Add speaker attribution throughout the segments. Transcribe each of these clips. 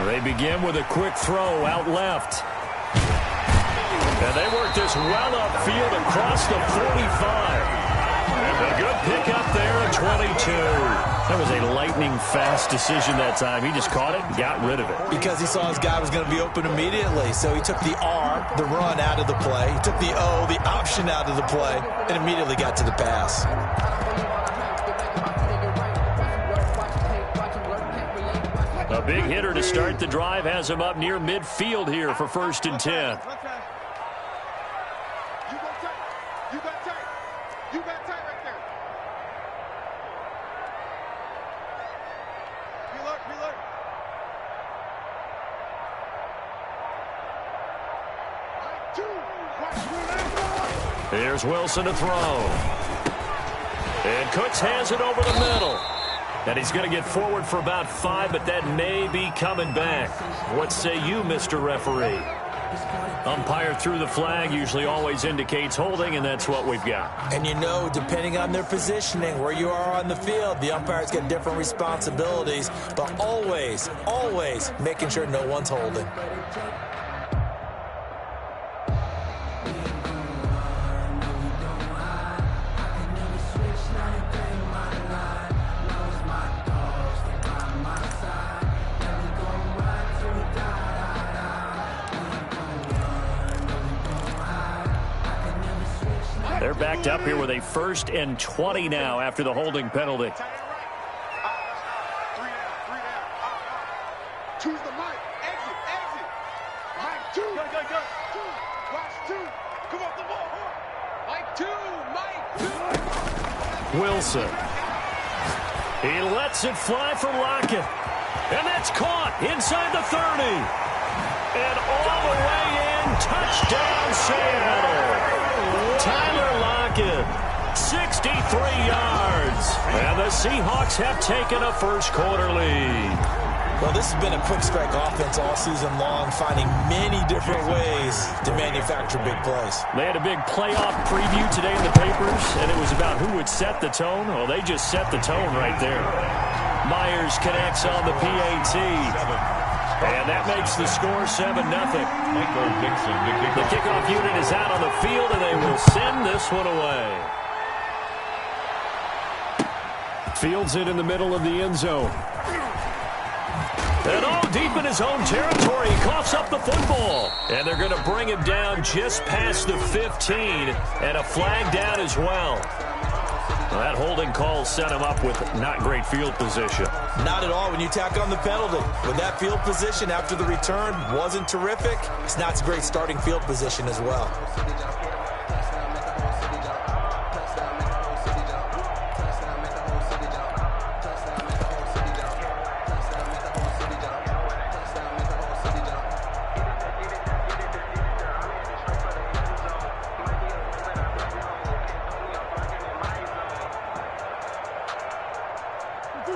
Speaker 1: They begin with a quick throw out left. And they work this well upfield across the 45. A good pickup there at 22. That was a lightning-fast decision that time. He just caught it and got rid of it.
Speaker 2: Because he saw his guy was going to be open immediately. So he took the R, the run, out of the play. He took the O, the option, out of the play, and immediately got to the pass.
Speaker 1: A big hitter to start the drive has him up near midfield here for 1st and 10. Here's Wilson to throw. And Cooks has it over the middle. And he's going to get forward for about 5, but that may be coming back. What say you, Mr. Referee? Umpire threw the flag, usually always indicates holding, and that's what we've got.
Speaker 2: And you know, depending on their positioning, where you are on the field, the umpires get different responsibilities, but always, always making sure no one's holding.
Speaker 1: They're backed up here with a 1st and 20 now after the holding penalty.
Speaker 3: Choose the mic. Exit. Mic 2. Go. Watch 2. Come on, the ball. Mic 2.
Speaker 1: Wilson. He lets it fly for Lockett. And that's caught inside the 30. And all the way in. Touchdown, Seattle. Tyler Lockett, 63 yards. And the Seahawks have taken a first-quarter lead.
Speaker 2: Well, this has been a quick strike offense all season long, finding many different ways to manufacture big plays.
Speaker 1: They had a big playoff preview today in the papers, and it was about who would set the tone. Well, they just set the tone right there. Myers connects on the PAT. And that makes the score 7-0. The kickoff unit is out on the field, and they will send this one away. Fields it in the middle of the end zone. And deep in his own territory, he coughs up the football. And they're going to bring him down just past the 15, and a flag down as well. Well, that holding call set him up with not great field position.
Speaker 2: Not at all when you tack on the penalty. With that field position after the return wasn't terrific, it's not a great starting field position as well.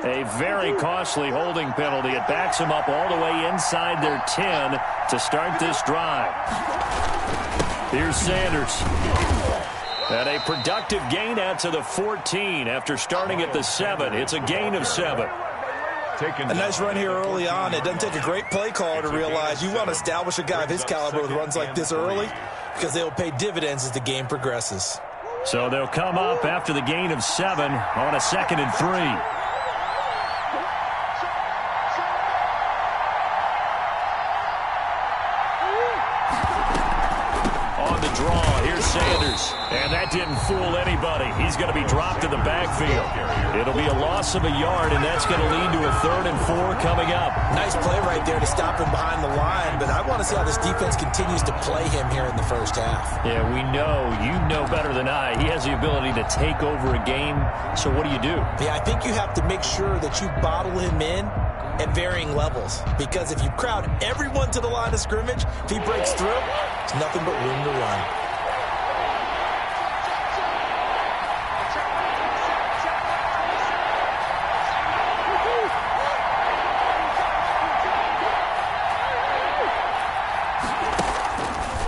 Speaker 1: A very costly holding penalty. It backs them up all the way inside their 10 to start this drive. Here's Sanders. And a productive gain out to the 14 after starting at the 7. It's a gain of 7.
Speaker 2: A nice run here early on. It doesn't take a great play caller to realize you want to establish a guy of his caliber with runs like this early because they'll pay dividends as the game progresses.
Speaker 1: So they'll come up after the gain of 7 on a 2nd and 3. Sanders, and that didn't fool anybody. He's going to be dropped in the backfield. It'll be a loss of a yard, and that's going to lead to a 3rd and 4 coming up.
Speaker 2: Nice play right there to stop him behind the line, but I want to see how this defense continues to play him here in the first half.
Speaker 1: Yeah, we know. You know better than I. He has the ability to take over a game, so what do you do?
Speaker 2: Yeah, I think you have to make sure that you bottle him in at varying levels, because if you crowd everyone to the line of scrimmage, if he breaks through, there's nothing but room to run.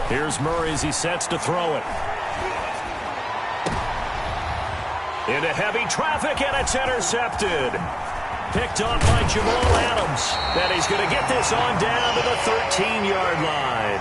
Speaker 1: Here's Murray as he sets to throw it. Into heavy traffic, and it's intercepted. picked off by Jamal Adams. And he's going to get this on down to the 13-yard line.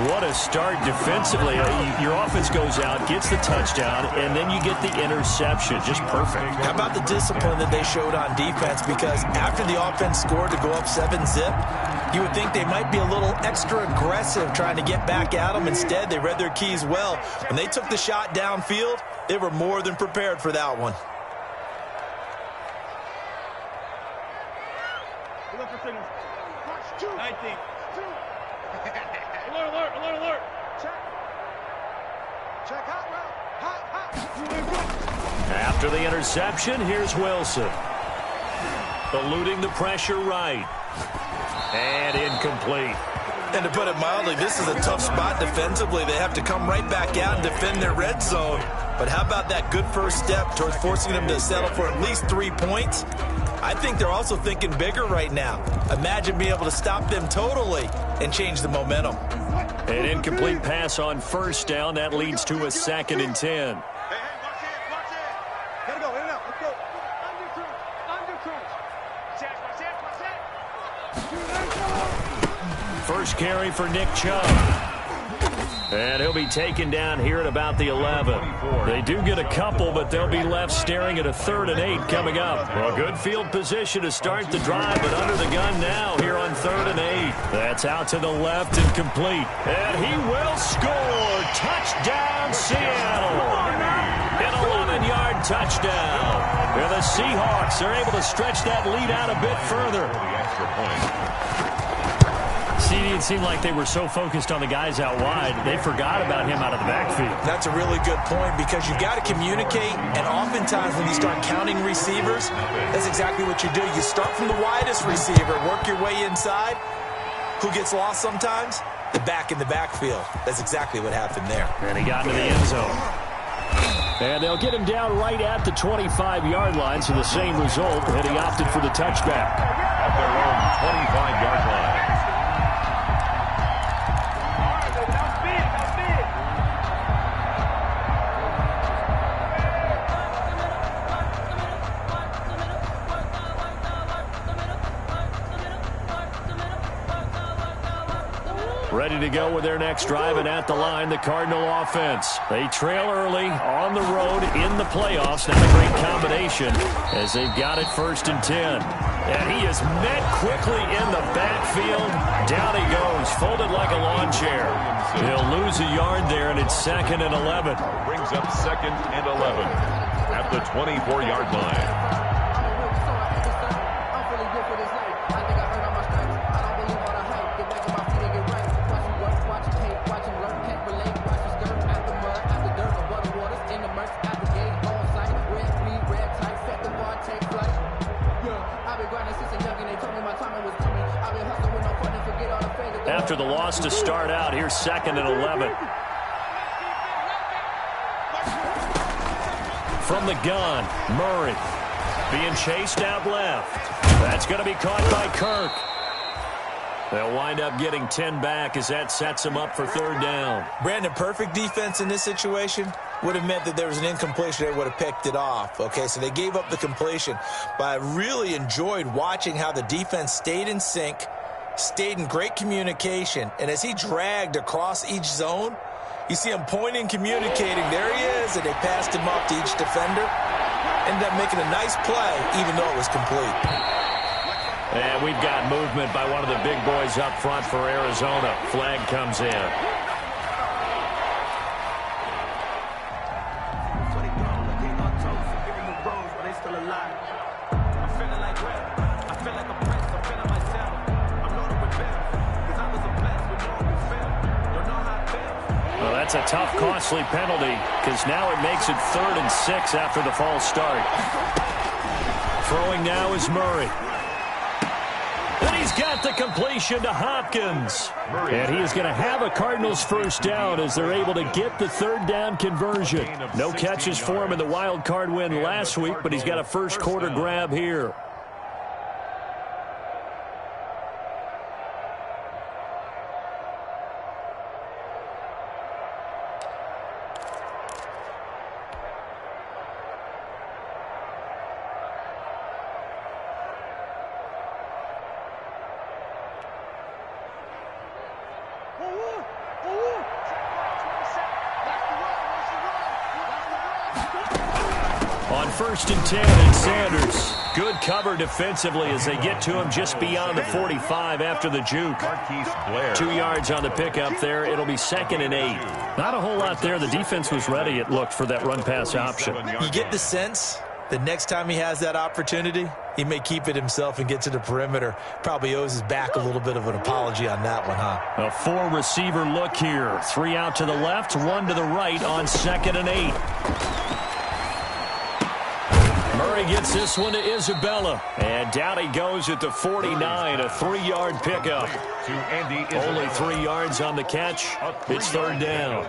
Speaker 1: What a start defensively. Your offense goes out, gets the touchdown, and then you get the interception. Just perfect.
Speaker 2: How about the discipline that they showed on defense? Because after the offense scored to go up 7-zip, you would think they might be a little extra aggressive trying to get back at them. Instead, they read their keys well. When they took the shot downfield, they were more than prepared for that one.
Speaker 3: Alert. Check hot route.
Speaker 1: After the interception, here's Wilson. Eluding the pressure right. And incomplete.
Speaker 2: And to put it mildly, this is a tough spot defensively. They have to come right back out and defend their red zone. But how about that good first step towards forcing them to settle for at least 3 points? I think they're also thinking bigger right now. Imagine being able to stop them totally and change the momentum.
Speaker 1: An incomplete pass on first down. That leads to a 2nd and 10.
Speaker 3: Hey, watch it. Gotta go, in and out. Let's go. Under crunch.
Speaker 1: First carry for Nick Chubb. And he'll be taken down here at about the 11. They do get a couple, but they'll be left staring at a 3rd and 8 coming up. Well, good field position to start the drive, but under the gun now here on 3rd and 8. That's out to the left and complete. And he will score. Touchdown, Seattle. An 11-yard touchdown. And the Seahawks are able to stretch that lead out a bit further. It seemed like they were so focused on the guys out wide, they forgot about him out of the backfield.
Speaker 2: That's a really good point because you've got to communicate, and oftentimes when you start counting receivers, that's exactly what you do. You start from the widest receiver, work your way inside. Who gets lost sometimes? The back in the backfield. That's exactly what happened there.
Speaker 1: And he got into the end zone. And they'll get him down right at the 25-yard line, so the same result, and he opted for the touchback.
Speaker 4: At their own 25-yard line.
Speaker 1: Ready to go with their next drive, and at the line, the Cardinal offense. They trail early on the road in the playoffs. Not a great combination as they've got it 1st and 10. And he is met quickly in the backfield. Down he goes, folded like a lawn chair. He'll lose a yard there, and it's 2nd and 11.
Speaker 4: Brings up 2nd and 11 at the 24-yard line.
Speaker 1: After the loss to start out, here's 2nd and 11. From the gun, Murray being chased out left. That's going to be caught by Kirk. They'll wind up getting 10 back as that sets them up for 3rd down.
Speaker 2: Brandon, perfect defense in this situation would have meant that there was an incompletion. They would have picked it off. Okay, so they gave up the completion. But I really enjoyed watching how the defense stayed in sync, stayed in great communication, and as he dragged across each zone, you see him pointing, communicating. There he is, and they passed him up to each defender. Ended up making a nice play, even though it was complete.
Speaker 1: And we've got movement by one of the big boys up front for Arizona. Flag comes in. That's a tough, costly penalty because now it makes it 3rd and 6 after the false start. Throwing now is Murray. And he's got the completion to Hopkins. And he is going to have a Cardinals 1st down as they're able to get the 3rd down conversion. No catches for him in the wild card win last week, but he's got a first quarter grab here. 1st and 10, and Sanders. Good cover defensively as they get to him just beyond the 45 after the juke. 2 yards on the pickup there. It'll be 2nd and 8. Not a whole lot there. The defense was ready, it looked, for that run-pass option.
Speaker 2: You get the sense that next time he has that opportunity, he may keep it himself and get to the perimeter. Probably owes his back a little bit of an apology on that one, huh?
Speaker 1: A 4-receiver look here. 3 out to the left, 1 to the right on 2nd and 8. Murray gets this one to Isabella. And down he goes at the 49, a 3-yard pickup. Only 3 yards on the catch. It's 3rd down.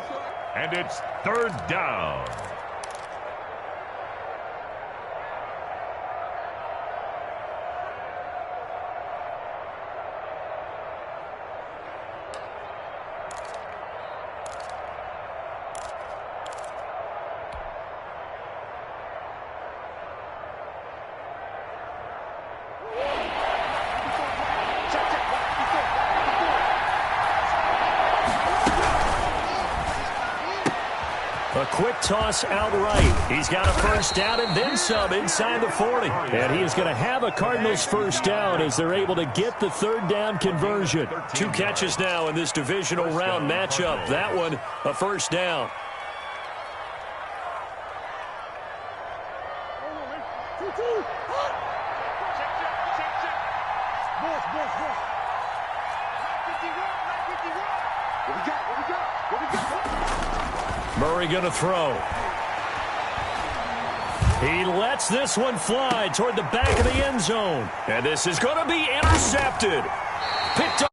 Speaker 4: And it's 3rd down.
Speaker 1: A quick toss outright. He's got a 1st down and then some inside the 40. And he is going to have a Cardinals 1st down as they're able to get the 3rd down conversion. 2 catches now in this divisional round matchup. That one, a 1st down. Murray going to throw. He lets this one fly toward the back of the end zone. And this is going to be intercepted. Picked up.